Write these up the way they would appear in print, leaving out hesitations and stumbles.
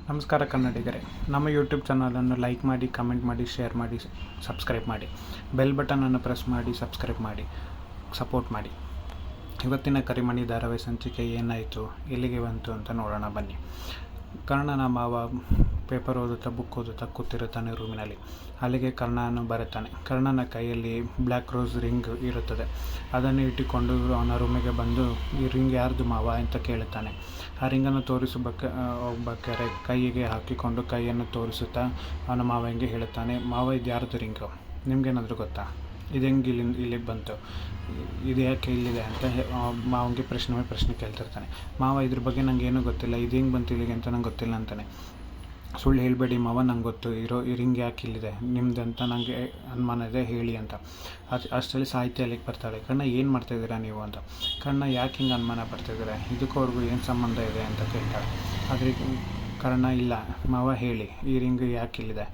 ನಮಸ್ಕಾರ ಕನ್ನಡಿಗರೇ, ನಮ್ಮ ಯೂಟ್ಯೂಬ್ ಚಾನಲನ್ನು ಲೈಕ್ ಮಾಡಿ, ಕಮೆಂಟ್ ಮಾಡಿ, ಶೇರ್ ಮಾಡಿ, ಸಬ್ಸ್ಕ್ರೈಬ್ ಮಾಡಿ. ಬೆಲ್ ಬಟನನ್ನು ಪ್ರೆಸ್ ಮಾಡಿ, ಸಬ್ಸ್ಕ್ರೈಬ್ ಮಾಡಿ, ಸಪೋರ್ಟ್ ಮಾಡಿ. ಇವತ್ತಿನ ಕರಿಮಣಿ ಧಾರಾವಾಹಿ ಸಂಚಿಕೆ ಏನಾಯಿತು, ಎಲ್ಲಿಗೆ ಬಂತು ಅಂತ ನೋಡೋಣ ಬನ್ನಿ. ಕರ್ಣನ ಮಾವ ಪೇಪರ್ ಓದುತ್ತಾ ಬುಕ್ ಓದುತ್ತಾ ಕೂತಿರುತ್ತಾನೆ ರೂಮಿನಲ್ಲಿ. ಅಲ್ಲಿಗೆ ಕರ್ಣನು ಬರುತ್ತಾನೆ. ಕರ್ಣನ ಕೈಯಲ್ಲಿ ಬ್ಲ್ಯಾಕ್ ರೋಸ್ ರಿಂಗ್ ಇರುತ್ತದೆ. ಅದನ್ನು ಇಟ್ಟುಕೊಂಡು ಅವನ ರೂಮಿಗೆ ಬಂದು, ಈ ರಿಂಗ್ ಯಾರ್ದು ಮಾವ ಅಂತ ಕೇಳುತ್ತಾನೆ. ಆ ರಿಂಗನ್ನು ಹೋಗ್ಬೇಕಾದ್ರೆ ಕೈಗೆ ಹಾಕಿಕೊಂಡು ಕೈಯನ್ನು ತೋರಿಸುತ್ತಾ ಅವನ ಮಾವನಿಗೆ ಹೇಳುತ್ತಾನೆ, ಮಾವ ಇದು ಯಾರ್ದು ರಿಂಗು, ನಿಮಗೇನಾದರೂ ಗೊತ್ತಾ, ಇದು ಹೆಂಗೆ ಇಲ್ಲಿಗೆ ಬಂತು, ಇದು ಯಾಕೆ ಇಲ್ಲಿದೆ ಅಂತ ಮಾವನಿಗೆ ಪ್ರಶ್ನೆ ಕೇಳ್ತಿರ್ತಾನೆ. ಮಾವ ಇದ್ರ ಬಗ್ಗೆ ನಂಗೆ ಏನೂ ಗೊತ್ತಿಲ್ಲ, ಇದು ಹೆಂಗೆ ಬಂತು ಇಲ್ಲಿಗೆ ಅಂತ ನಂಗೆ ಗೊತ್ತಿಲ್ಲ ಅಂತಾನೆ. ಸುಳ್ಳು ಹೇಳಬೇಡಿ ಮಾವ, ನಂಗೆ ಗೊತ್ತು, ಈ ರಿಂಗ್ ಯಾಕೆ ಇಲ್ಲಿದೆ, ನಿಮ್ದು ಅಂತ ನನಗೆ ಅನುಮಾನ ಇದೆ, ಹೇಳಿ ಅಂತ. ಅಷ್ಟರಲ್ಲಿ ಸಾಹಿತ್ಯ ಅಲ್ಲಿಗೆ ಬರ್ತಾಳೆ. ಕರ್ಣ ಏನು ಮಾಡ್ತಾಯಿದ್ದೀರಾ ನೀವು ಅಂತ. ಕರ್ಣ ಯಾಕೆ ಹಿಂಗೆ ಅನುಮಾನ ಪಡ್ತಾಯಿದ್ದಾರೆ, ಇದಕ್ಕೂ ಅವ್ರಿಗೂ ಏನು ಸಂಬಂಧ ಇದೆ ಅಂತ ಕೇಳ್ತಾಳೆ. ಆದರೆ ಕರ್ಣ ಇಲ್ಲ ಮಾವ ಹೇಳಿ, ಈ ರಿಂಗ್ ಯಾಕೆ ಇಲ್ಲಿದೆ.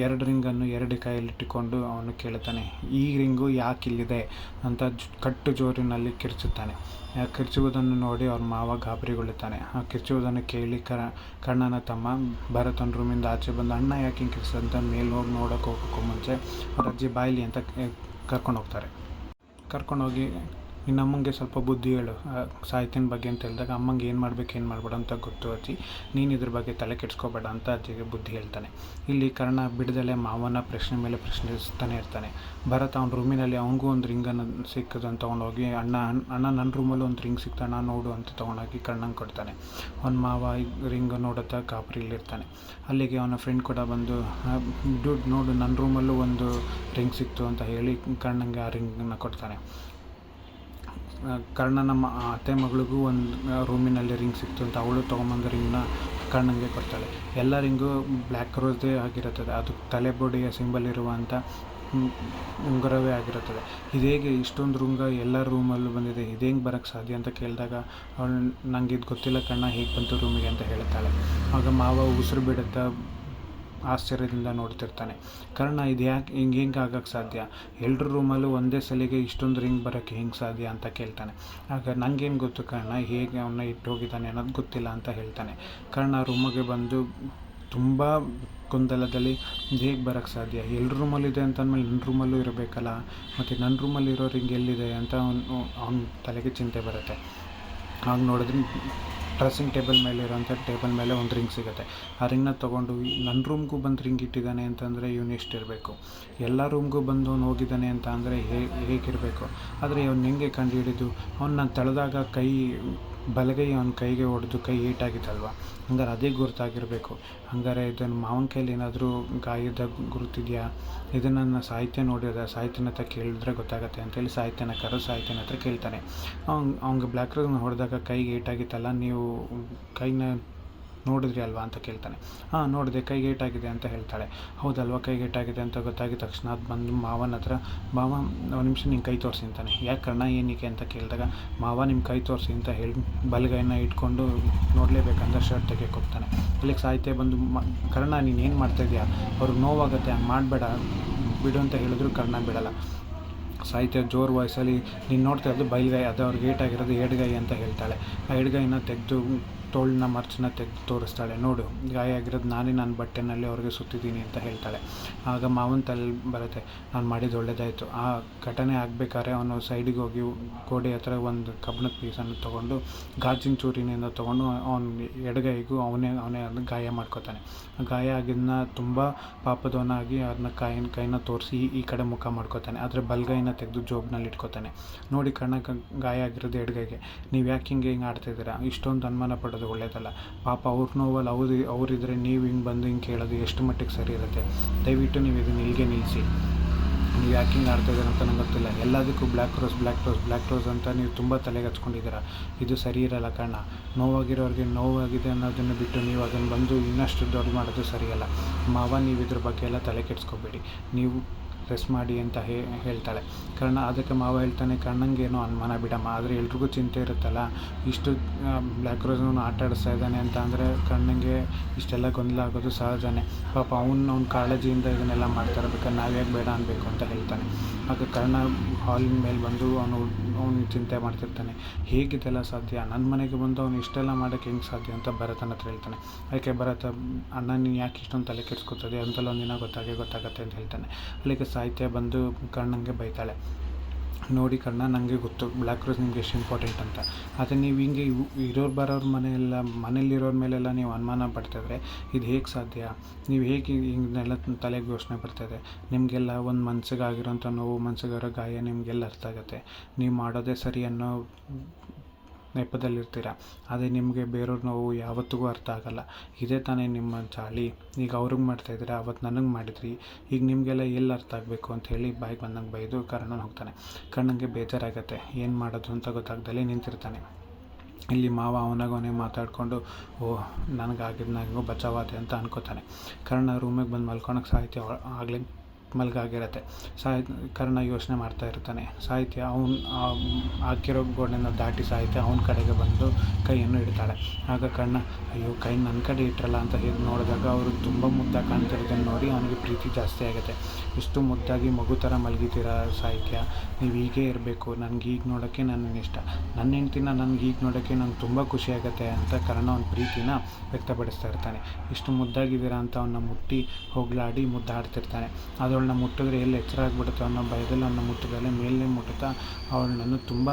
ಎರಡು ರಿಂಗನ್ನು ಎರಡು ಕೈಯಲ್ಲಿಟ್ಟುಕೊಂಡು ಅವನು ಕೇಳುತ್ತಾನೆ, ಈ ರಿಂಗು ಯಾಕೆ ಇಲ್ಲಿದೆ ಅಂತ ಕಟ್ಟು ಜೋರಿನಲ್ಲಿ ಕಿರ್ಚುತ್ತಾನೆ. ಕಿರ್ಚುವುದನ್ನು ನೋಡಿ ಅವ್ರ ಮಾವ ಗಾಬರಿಗೊಳ್ಳುತ್ತಾನೆ. ಆ ಕಿರ್ಚುವುದನ್ನು ಕೇಳಿ ಕರ್ಣನ ತಮ್ಮ ಭರತನ ರೂಮಿಂದ ಆಚೆ ಬಂದು, ಅಣ್ಣ ಯಾಕೆ ಹಿಂಗೆ ಕಿರ್ಸಂತ ಮೇಲೆ ಹೋಗಿ ಹೋಗೋಕ್ಕೂ ಮುಂಚೆ ಅವ್ರ ಅಜ್ಜಿ ಬಾಯ್ಲಿ ಅಂತ ಕರ್ಕೊಂಡೋಗಿ ಇನ್ನು ಅಮ್ಮಂಗೆ ಸ್ವಲ್ಪ ಬುದ್ಧಿ ಹೇಳು ಸಾಹಿತ್ಯನ ಬಗ್ಗೆ ಅಂತ ಹೇಳಿದಾಗ, ಅಮ್ಮಂಗೆ ಏನು ಮಾಡಬೇಡ ಅಂತ ಗೊತ್ತು ಅಜ್ಜಿ, ನೀನು ಇದ್ರ ಬಗ್ಗೆ ತಲೆ ಕೆಡಿಸ್ಕೋಬೇಡ ಅಂತ ಅಜ್ಜಿಗೆ ಬುದ್ಧಿ ಹೇಳ್ತಾನೆ. ಇಲ್ಲಿ ಕರ್ಣ ಬಿಡದಲ್ಲೇ ಮಾವನ ಪ್ರಶ್ನೆ ಮೇಲೆ ಪ್ರಶ್ನಿಸ್ತಾನೆ ಇರ್ತಾನೆ. ಭರತ್ ಅವನ ರೂಮಿನಲ್ಲಿ ಅವನಿಗೂ ಒಂದು ರಿಂಗನ್ನು ಸಿಕ್ಕಿದ್ದು ಅಂತ ತೊಗೊಂಡೋಗಿ, ಅಣ್ಣ ನನ್ನ ರೂಮಲ್ಲೂ ಒಂದು ರಿಂಗ್ ಸಿಕ್ತಾಣ ನೋಡು ಅಂತ ತೊಗೊಂಡೋಗಿ ಕರ್ಣಂಗೆ ಕೊಡ್ತಾನೆ. ಅವನ ಮಾವ ರಿಂಗ್ ನೋಡುತ್ತಾ ಕಾಪರಿಲಿರ್ತಾನೆ. ಅಲ್ಲಿಗೆ ಅವನ ಫ್ರೆಂಡ್ ಕೂಡ ಬಂದು, ದುಡ್ಡು ನೋಡು, ನನ್ನ ರೂಮಲ್ಲೂ ಒಂದು ರಿಂಗ್ ಸಿಕ್ತು ಅಂತ ಹೇಳಿ ಕರ್ಣಂಗೆ ಆ ರಿಂಗನ್ನು ಕೊಡ್ತಾನೆ. ಕರ್ಣನ ಅತ್ತೆ ಮಗಳಿಗೂ ಒಂದು ರೂಮಿನಲ್ಲಿ ರಿಂಗ್ ಸಿಕ್ತು ಅಂತ ಅವಳು ತೊಗೊಂಬಂದು ರಿಂಗ್ನ ಕರ್ಣಂಗೆ ಕೊಡ್ತಾಳೆ. ಎಲ್ಲ ರಿಂಗು ಬ್ಲ್ಯಾಕ್ ರೋಸ್ದೇ ಆಗಿರುತ್ತದೆ. ಅದು ತಲೆಬೊಡಿಯ ಸಿಂಬಲ್ ಇರುವಂಥ ಉಂಗುರವೇ ಆಗಿರುತ್ತದೆ. ಇದೇಗೆ ಇಷ್ಟೊಂದು ರಿಂಗ ಎಲ್ಲ ರೂಮಲ್ಲೂ ಬಂದಿದೆ, ಇದೇಂಗೆ ಬರೋಕ್ಕೆ ಸಾಧ್ಯ ಅಂತ ಕೇಳಿದಾಗ ಅವಳು, ನಂಗೆ ಇದು ಗೊತ್ತಿಲ್ಲ ಕರ್ಣ, ಹೇಗೆ ಬಂತು ರೂಮಿಗೆ ಅಂತ ಹೇಳ್ತಾಳೆ. ಆಗ ಮಾವ ಉಸಿರು ಬಿಡುತ್ತಾ ಆಶ್ಚರ್ಯದಿಂದ ನೋಡ್ತಿರ್ತಾನೆ. ಕರ್ಣ ಇದು ಯಾಕೆ ಹೆಂಗೆ ಆಗೋಕ್ಕೆ ಸಾಧ್ಯ, ಎಲ್ಲರ ರೂಮಲ್ಲೂ ಒಂದೇ ಸಲಿಗೆ ಇಷ್ಟೊಂದು ರಿಂಗ್ ಬರೋಕ್ಕೆ ಹೆಂಗೆ ಸಾಧ್ಯ ಅಂತ ಕೇಳ್ತಾನೆ. ಆಗ ನನಗೇನು ಗೊತ್ತು ಕರ್ಣ, ಹೇಗೆ ಅವನ್ನ ಇಟ್ಟು ಹೋಗಿದ್ದಾನೆ ಅನ್ನೋದು ಗೊತ್ತಿಲ್ಲ ಅಂತ ಹೇಳ್ತಾನೆ. ಕರ್ಣ ರೂಮಿಗೆ ಬಂದು ತುಂಬ ಗೊಂದಲದಲ್ಲಿ, ಹೇಗೆ ಬರೋಕ್ಕೆ ಸಾಧ್ಯ, ಎಲ್ಲರ ರೂಮಲ್ಲಿದೆ ಅಂತಂದಮೇಲೆ ನನ್ನ ರೂಮಲ್ಲೂ ಇರಬೇಕಲ್ಲ, ಮತ್ತು ನನ್ನ ರೂಮಲ್ಲಿ ಇರೋ ರಿಂಗ್ ಎಲ್ಲಿದೆ ಅಂತ ಅವನ ತಲೆಗೆ ಚಿಂತೆ ಬರುತ್ತೆ. ಆಗ ನೋಡಿದ್ರೆ ಡ್ರೆಸ್ಸಿಂಗ್ ಟೇಬಲ್ ಮೇಲೆ ಇರೋಂಥ ಟೇಬಲ್ ಮೇಲೆ ಒಂದು ರಿಂಗ್ ಸಿಗುತ್ತೆ. ಆ ರಿಂಗ್ನ ತೊಗೊಂಡು ನನ್ನ ರೂಮ್ಗೂ ಬಂದು ರಿಂಗ್ ಇಟ್ಟಿದ್ದಾನೆ ಅಂತಂದರೆ ಇವನು ಎಷ್ಟಿರಬೇಕು, ಎಲ್ಲ ರೂಮ್ಗೂ ಬಂದು ಅವನು ಹೋಗಿದ್ದಾನೆ ಅಂತ ಅಂದರೆ ಹೇಗಿರಬೇಕು. ಆದರೆ ಅವನು ಹೆಂಗೆ ಕಂಡು ಹಿಡಿದು, ಅವನ್ನ ತಳೆದಾಗ ಬಲಗೈ ಅವನ ಕೈಗೆ ಹೊಡೆದು ಕೈ ಏಟಾಗಿತ್ತಲ್ವ, ಹಂಗಾರೆ ಅದೇ ಗುರುತಾಗಿರಬೇಕು. ಹಂಗಾರೆ ಇದನ್ನು ಮಾವನ ಕೈಲಿ ಏನಾದರೂ ಗಾಯದ ಗುರುತಿದೆಯಾ, ಇದನ್ನು ಸಾಹಿತ್ಯ ನೋಡಿದ, ಸಾಹಿತ್ಯನ ಹತ್ರ ಕೇಳಿದ್ರೆ ಗೊತ್ತಾಗತ್ತೆ ಅಂತೇಳಿ ಸಾಹಿತ್ಯನ ಹತ್ರ ಕೇಳ್ತಾನೆ. ಅವ್ನಿಗೆ ಬ್ಲ್ಯಾಕ್ ರೋಸ್ನ ಹೊಡೆದಾಗ ಕೈಗೆ ಏಟಾಗಿತ್ತಲ್ಲ, ನೀವು ಕೈನ ನೋಡಿದ್ರಿ ಅಲ್ವಾ ಅಂತ ಕೇಳ್ತಾನೆ. ಹಾಂ ನೋಡಿದೆ, ಕೈಗೆ ಏಟಾಗಿದೆ ಅಂತ ಹೇಳ್ತಾಳೆ. ಹೌದಲ್ವ, ಕೈಗೆ ಏಟಾಗಿದೆ ಅಂತ ಗೊತ್ತಾಗಿದ ತಕ್ಷಣ ಅದು ಬಂದು ಮಾವನ ಹತ್ರ, ಮಾವ ಒಂದು ನಿಮಿಷ ನಿನ್ನ ಕೈ ತೋರಿಸಿ ಅಂತಾನೆ. ಯಾಕೆ ಕರ್ಣ ಏನಕ್ಕೆ ಅಂತ ಕೇಳಿದಾಗ, ಮಾವ ನಿಮ್ಮ ಕೈ ತೋರಿಸಿ ಅಂತ ಹೇಳಿ ಬಲಗೈನ ಇಟ್ಕೊಂಡು ನೋಡಲೇಬೇಕಂತ ಶರ್ಟ್ ತೆಗೆಯಕ್ಕೆ ಹೋಗ್ತಾನೆ. ಅಲ್ಲಿಗೆ ಸಾಹಿತ್ಯ ಬಂದು, ಕರ್ಣ ನೀನು ಏನು ಮಾಡ್ತಾಯಿದ್ಯಾ, ಅವ್ರಿಗೆ ನೋವಾಗುತ್ತೆ, ಹಂಗೆ ಮಾಡಬೇಡ ಬಿಡು ಅಂತ ಹೇಳಿದ್ರು ಕರ್ಣ ಬಿಡಲ್ಲ. ಸಾಹಿತ್ಯ ಜೋರು ವಾಯ್ಸಲ್ಲಿ, ನೀನು ನೋಡ್ತಾ ಇರೋದು ಬೈಲ್ಗೈ, ಅದು ಅವ್ರಿಗೆ ಏಟಾಗಿರೋದು ಎಡಗೈ ಅಂತ ಹೇಳ್ತಾಳೆ. ಆ ಎಡಗೈನ ತೆಗೆದು ತೋಳಿನ ಮರ್ಚನ್ನ ತೆಗೆದು ತೋರಿಸ್ತಾಳೆ. ನೋಡು, ಗಾಯ ಆಗಿರೋದು ನಾನೇ ನನ್ನ ಬಟ್ಟೆನಲ್ಲಿ ಅವ್ರಿಗೆ ಸುತ್ತಿದ್ದೀನಿ ಅಂತ ಹೇಳ್ತಾಳೆ. ಆಗ ಮಾವನ ತಲೆ ಬರುತ್ತೆ, ನಾನು ಮಾಡಿದ್ದು ಒಳ್ಳೇದಾಯಿತು. ಆ ಘಟನೆ ಆಗಬೇಕಾದ್ರೆ ಅವನು ಸೈಡಿಗೆ ಹೋಗಿ ಗೋಡೆ ಹತ್ರ ಒಂದು ಕಬ್ಬಿಣದ ಪೀಸನ್ನು ತೊಗೊಂಡು ಗಾಜಿನ ಚೂರಿನಿಂದ ತೊಗೊಂಡು ಅವನ ಎಡಗೈಗೂ ಅವನೇ ಗಾಯ ಮಾಡ್ಕೋತಾನೆ. ಗಾಯ ಆಗಿದ್ದನ್ನ ತುಂಬ ಪಾಪದವನಾಗಿ ಅದನ್ನ ಕೈನ ತೋರಿಸಿ ಈ ಕಡೆ ಮುಖ ಮಾಡ್ಕೋತಾನೆ. ಆದರೆ ಬಲಗೈನ ತೆಗೆದು ಜೋಬ್ನಲ್ಲಿ ಇಟ್ಕೋತಾನೆ. ನೋಡಿ ಕರ್ಣ, ಗಾಯ ಆಗಿರೋದು ಎಡಗೈಗೆ, ನೀವು ಯಾಕೆ ಹಿಂಗೆ ಆಡ್ತಾಯಿದ್ದೀರಾ, ಇಷ್ಟೊಂದು ಅನುಮಾನ ಪಡೋದು ಒಳ್ಳೆಯದಲ್ಲ. ಪಾಪ ಅವ್ರ ನೋವಲ್ಲಿ ಅವರಿದ್ರೆ ನೀವು ಹಿಂಗೆ ಬಂದು ಹಿಂಗೆ ಕೇಳೋದು ಎಷ್ಟು ಮಟ್ಟಿಗೆ ಸರಿ ಇರುತ್ತೆ. ದಯವಿಟ್ಟು ನೀವು ಇದನ್ನು ಇಲ್ಲಿಗೆ ನಿಲ್ಲಿಸಿ, ನೀವು ಯಾಕೆ ಹಿಂಗೆ ಆಡ್ತಾಯಿದ್ದೀರ ಅಂತ ನಂಗೆ ಗೊತ್ತಿಲ್ಲ. ಎಲ್ಲದಕ್ಕೂ ಬ್ಲ್ಯಾಕ್ ರೋಸ್ ಅಂತ ನೀವು ತುಂಬ ತಲೆಗೆ ಹಚ್ಕೊಂಡಿದ್ದೀರಾ, ಇದು ಸರಿ ಇರಲ್ಲ ಕರ್ಣ. ನೋವಾಗಿರೋರಿಗೆ ನೋವಾಗಿದೆ ಅನ್ನೋದನ್ನು ಬಿಟ್ಟು ನೀವು ಅದನ್ನು ಬಂದು ಇನ್ನಷ್ಟು ದೊಡ್ಡ ಮಾಡೋದು ಸರಿಯಲ್ಲ. ಮಾವ, ನೀವು ಇದ್ರ ಬಗ್ಗೆ ಎಲ್ಲ ತಲೆ ಕೆಡಿಸ್ಕೋಬೇಡಿ. ನೀವು ರೆಸ್ಟ್ ಮಾಡಿ ಅಂತ ಹೇಳ್ತಾಳೆ. ಕರ್ಣ ಅದಕ್ಕೆ ಮಾವ ಹೇಳ್ತಾನೆ, ಕರ್ಣಂಗೇನೋ ಅನುಮಾನ ಬಿಡಮ್ಮ, ಆದರೆ ಎಲ್ರಿಗೂ ಚಿಂತೆ ಇರುತ್ತಲ್ಲ, ಇಷ್ಟು ಬ್ಲ್ಯಾಕ್ ರೋಸ್ನ ಆಟ ಆಡಿಸ್ತಾ ಇದ್ದಾನೆ ಅಂತ ಅಂದರೆ ಕರ್ಣಂಗೆ ಇಷ್ಟೆಲ್ಲ ಗೊಂದಲ ಆಗೋದು ಸಹಜನೇ. ಪಾಪ ಅವ್ನ ಕಾಳಜಿಯಿಂದ ಇದನ್ನೆಲ್ಲ ಮಾಡ್ತಾರೆ, ಬೇಕಾದ್ರೆ ನಾವ್ಯಾಕೆ ಬೇಡ ಅನ್ಬೇಕು ಅಂತ ಹೇಳ್ತಾನೆ. ಆಗ ಕರ್ಣ ಹಾಲಿನ ಮೇಲೆ ಬಂದು ಅವನು ಚಿಂತೆ ಮಾಡ್ತಿರ್ತಾನೆ, ಹೇಗಿದೆಲ್ಲ ಸಾಧ್ಯ, ನನ್ನ ಮನೆಗೆ ಬಂದು ಅವನು ಇಷ್ಟೆಲ್ಲ ಮಾಡೋಕ್ಕೆ ಹೆಂಗೆ ಸಾಧ್ಯ ಅಂತ ಭರತನ ಹತ್ರ ಹೇಳ್ತಾನೆ. ಅದಕ್ಕೆ ಭರತ, ಅಣ್ಣ ನೀನು ಯಾಕೆ ಇಷ್ಟೊಂದು ತಲೆ ಕೆಡಿಸ್ಕೊತದೆ, ಅಂತಲ್ಲ ಒಂದಿನ ಗೊತ್ತಾಗತ್ತೆ ಅಂತ ಹೇಳ್ತಾನೆ. ಅಲ್ಲಿಗೆ ಸಾಹಿತ್ಯ ಬಂದು ಕರ್ಣಂಗೆ ಬೈತಾಳೆ, ನೋಡಿ ಕರ್ಣ, ನನಗೆ ಗೊತ್ತು ಬ್ಲ್ಯಾಕ್ ರೋಸ್ ನಿಮಗೆ ಎಷ್ಟು ಇಂಪಾರ್ಟೆಂಟ್ ಅಂತ, ಆದರೆ ನೀವು ಹಿಂಗೆ ಇರೋರು ಬರೋರ ಮನೇಲಿರೋರ ಮೇಲೆಲ್ಲ ನೀವು ಅನುಮಾನ ಪಡ್ತಿದ್ರೆ ಇದು ಹೇಗೆ ಸಾಧ್ಯ, ನೀವು ಹೇಗೆ ಹಿಂಗೆಲ್ಲ ತಲೆಗೆ ಯೋಚನೆ ಬರ್ತದೆ, ನಿಮಗೆಲ್ಲ ಒಂದು ಮನಸ್ಸಿಗಾಗಿರೋಂಥ ನೋವು, ಮನಸ್ಸಿಗಿರೋ ಗಾಯ ನಿಮಗೆಲ್ಲ ಅರ್ಥ ಆಗುತ್ತೆ, ನೀವು ಮಾಡೋದೇ ಸರಿ ಅನ್ನೋ ನೆಪದಲ್ಲಿರ್ತೀರ, ಆದರೆ ನಿಮಗೆ ಬೇರೆಯವ್ರ ನೋವು ಯಾವತ್ತಿಗೂ ಅರ್ಥ ಆಗೋಲ್ಲ. ಇದೇ ತಾನೇ ನಿಮ್ಮ ಚಾಳಿ, ಈಗ ಅವ್ರಿಗೆ ಮಾಡ್ತಾಯಿದ್ದೀರ, ಅವತ್ತು ನನಗೆ ಮಾಡಿದ್ರಿ, ಈಗ ನಿಮಗೆಲ್ಲ ಎಲ್ಲಿ ಅರ್ಥ ಆಗಬೇಕು ಅಂತ ಹೇಳಿ ಬಾಯಿಗೆ ಬಂದಂಗೆ ಬೈದು ಕರ್ಣನ ಹೋಗ್ತಾನೆ. ಕರ್ಣಂಗೆ ಬೇಜಾರಾಗತ್ತೆ, ಏನು ಮಾಡೋದು ಅಂತ ಗೊತ್ತಾಗ್ದಲೇ ನಿಂತಿರ್ತಾನೆ. ಇಲ್ಲಿ ಮಾವ ಅವನಾಗವನೇ ಮಾತಾಡಿಕೊಂಡು, ಓಹ್ ನನಗಾಗಿದ್ದು ನನಗೂ ಬಚಾವಾದೆ ಅಂತ ಅನ್ಕೋತಾನೆ. ಕರ್ಣ ರೂಮಿಗೆ ಬಂದು ಮಲ್ಕೊಳಕ್ಕೆ ಸಾಹಿತ್ಯ ಆಗಲೇ ಮಲ್ಗಾಗಿರತ್ತೆ. ಕರ್ಣ ಯೋಚನೆ ಮಾಡ್ತಾ ಇರ್ತಾನೆ. ಸಾಹಿತ್ಯ ಹಾಕಿರೋ ಗೋಡೆನ ದಾಟಿ ಸಾಹಿತ್ಯ ಅವನ ಕಡೆಗೆ ಬಂದು ಕೈಯನ್ನು ಇಡ್ತಾಳೆ. ಆಗ ಕರ್ಣ, ಅಯ್ಯೋ ಕೈ ನನ್ನ ಕಡೆ ಇಟ್ಟರಲ್ಲ ಅಂತ ಹೇಳಿ ನೋಡಿದಾಗ ಅವರು ತುಂಬ ಮುದ್ದಾಗಿ ಕಾಣ್ತಿರೋದನ್ನು ನೋಡಿ ಅವನಿಗೆ ಪ್ರೀತಿ ಜಾಸ್ತಿ ಆಗುತ್ತೆ. ಇಷ್ಟು ಮುದ್ದಾಗಿ ಮಗು ಥರ ಮಲಗಿದ್ದೀರಾ ಸಾಹಿತ್ಯ, ನೀವು ಹೀಗೇ ಇರಬೇಕು, ನನಗೆ ಈಗ ನೋಡೋಕ್ಕೆ ನನ್ನ ಇಷ್ಟ, ನನ್ನ ಹೆಂಡ್ತಿನ ನನಗೆ ಈಗ ನೋಡೋಕ್ಕೆ ನಂಗೆ ತುಂಬ ಖುಷಿ ಆಗುತ್ತೆ ಅಂತ ಕರ್ಣ ಅವನ ಪ್ರೀತಿನ ವ್ಯಕ್ತಪಡಿಸ್ತಾ ಇರ್ತಾನೆ. ಇಷ್ಟು ಮುದ್ದಾಗಿದ್ದೀರಾ ಅಂತ ಅವನ್ನ ಮುಟ್ಟಿ ಹೋಗ್ಲಾಡಿ ಮುದ್ದಾಡ್ತಿರ್ತಾನೆ. ಅದೊಳನ್ನ ಮುಟ್ಟಿದ್ರೆ ಎಲ್ಲಿ ಎಚ್ಚರ ಆಗಿಬಿಡುತ್ತೆ ಅನ್ನೋ ಭಯದಲ್ಲಿ ಅವನ್ನ ಮುಟ್ಟಿದಲ್ಲಿ ಮೇಲೆ ಮುಟ್ಟುತ್ತಾ ಅವಳನ್ನು ತುಂಬ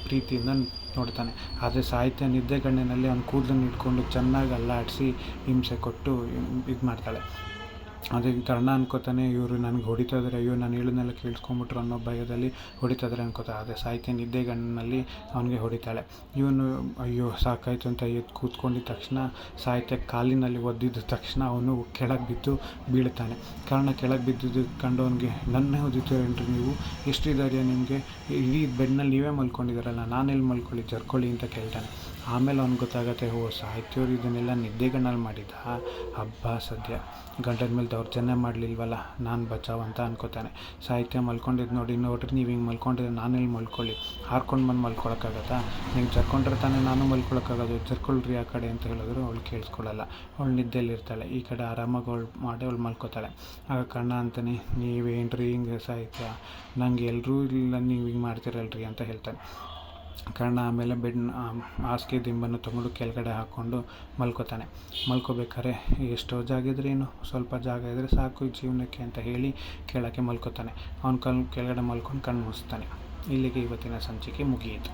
ಪ್ರೀತಿಯಿಂದ ನೋಡ್ತಾನೆ. ಆದರೆ ಸಾಹಿತ್ಯ ನಿದ್ದೆಗಣ್ಣಿನಲ್ಲಿ ಅವ್ನ ಕೂದಲನ್ನು ಇಟ್ಕೊಂಡು ಚೆನ್ನಾಗಿ ಅಲ್ಲಾಡಿಸಿ ಹಿಂಸೆ ಕೊಟ್ಟು ಇದು ಮಾಡ್ತಾಳೆ. ಅದೇ ಕರ್ಣ ಅನ್ಕೋತಾನೆ, ಇವರು ನನಗೆ ಹೊಡಿತಾ ಇದ್ದಾರೆ, ಅಯ್ಯೋ ನಾನು ಹೇಳೋದನ್ನೆಲ್ಲ ಕೇಳಿಸ್ಕೊಂಬಿಟ್ರು ಅನ್ನೋ ಭಯದಲ್ಲಿ ಹೊಡಿತಾ ಇದ್ದಾರೆ ಅನ್ಕೋತಾರೆ. ಆದರೆ ಸಾಹಿತ್ಯ ನಿದ್ದೆಗಣ್ಣಿನಲ್ಲಿ ಅವನಿಗೆ ಹೊಡಿತಾಳೆ. ಇವನು ಅಯ್ಯೋ ಸಾಕಾಯಿತು ಅಂತ ಎದ್ದು ಕೂತ್ಕೊಂಡಿದ್ದ ತಕ್ಷಣ ಸಾಹಿತ್ಯ ಕಾಲಿನಲ್ಲಿ ಒದ್ದಿದ್ದ ತಕ್ಷಣ ಅವನು ಕೆಳಗೆ ಬಿದ್ದು ಬೀಳ್ತಾನೆ. ಕರ್ಣ ಕೆಳಗೆ ಬಿದ್ದಿದ್ದು ಕಂಡು ಅವನಿಗೆ, ನನ್ನೇ ಹೊದಿತೀರೇನ್ರಿ ನೀವು, ಎಷ್ಟಿದ್ದಾರೆ ನಿಮಗೆ, ಇಡೀ ಬೆಡ್ನಲ್ಲಿ ನೀವೇ ಮಲ್ಕೊಂಡಿದ್ದಾರಲ್ಲ, ನಾನೆಲ್ಲಿ ಮಲ್ಕೊಳ್ಳಿ, ಜರ್ಕೊಳ್ಳಿ ಅಂತ ಕೇಳ್ತಾನೆ. ಆಮೇಲೆ ಅವ್ನಿಗೆ ಗೊತ್ತಾಗುತ್ತೆ, ಓ ಸಾಹಿತ್ಯವ್ರು ಇದನ್ನೆಲ್ಲ ನಿದ್ದೆಗಣ್ಣಲ್ಲಿ ಮಾಡಿದ್ದ, ಹಬ್ಬ ಸದ್ಯ ಗಂಡನ ಮೇಲೆ ದೌರ್ಜನ್ಯ ಮಾಡಲಿಲ್ವಲ್ಲ, ನಾನು ಬಚಾವ್ ಅಂತ ಅನ್ಕೋತಾನೆ. ಸಾಹಿತ್ಯ ಮಲ್ಕೊಂಡಿದ್ದು ನೋಡ್ರಿ ನೀವು ಹಿಂಗೆ ಮಲ್ಕೊಂಡಿದ್ರೆ ನಾನೆಲ್ಲಿ ಮಲ್ಕೊಳ್ಳಿ, ಹಾರ್ಕೊಂಡು ಬಂದು ಮಲ್ಕೊಳಕ್ಕಾಗತ್ತಾ, ನೀವು ಜರ್ಕೊಂಡ್ರೆ ತಾನೇ ನಾನು ಮಲ್ಕೊಳಕ್ಕಾಗೋದು, ಜರ್ಕೊಳ್ರಿ ಆ ಕಡೆ ಅಂತ ಹೇಳಿದ್ರು ಅವಳು ಕೇಳಿಸ್ಕೊಳ್ಳಲ್ಲ. ಅವಳು ನಿದ್ದೆಯಲ್ಲಿರ್ತಾಳೆ. ಈ ಕಡೆ ಆರಾಮಾಗಿ ಅವಳು ಮಾಡಿ ಅವಳು ಮಲ್ಕೋತಾಳೆ. ಆಗ ಕರ್ಣ ಅಂತಾನೆ, ನೀವೇನ್ರಿ ಹಿಂಗೆ ಸಾಹಿತ್ಯ, ನಂಗೆ ಎಲ್ಲರೂ ಇಲ್ಲ ನೀವು ಹಿಂಗೆ ಮಾಡ್ತಿರಲ್ರಿ ಅಂತ ಹೇಳ್ತಾನೆ. ಕರ್ಣ ಆಮೇಲೆ ಹಾಸಿಗೆ ದಿಂಬನ್ನು ತೊಗೊಂಡು ಕೆಳಗಡೆ ಹಾಕ್ಕೊಂಡು ಮಲ್ಕೋತಾನೆ. ಮಲ್ಕೋಬೇಕಾದ್ರೆ ಎಷ್ಟೋ ಜಾಗ ಇದ್ರೆ ಏನು, ಸ್ವಲ್ಪ ಜಾಗ ಇದ್ದರೆ ಸಾಕು ಈ ಜೀವನಕ್ಕೆ ಅಂತ ಹೇಳಿ ಕೆಳಕ್ಕೆ ಮಲ್ಕೋತಾನೆ. ಅವನ ಕೆಳಗಡೆ ಮಲ್ಕೊಂಡು ಕಣ್ಣು ಮುಚ್ತಾನೆ. ಇಲ್ಲಿಗೆ ಇವತ್ತಿನ ಸಂಚಿಕೆ ಮುಗಿಯಿತು.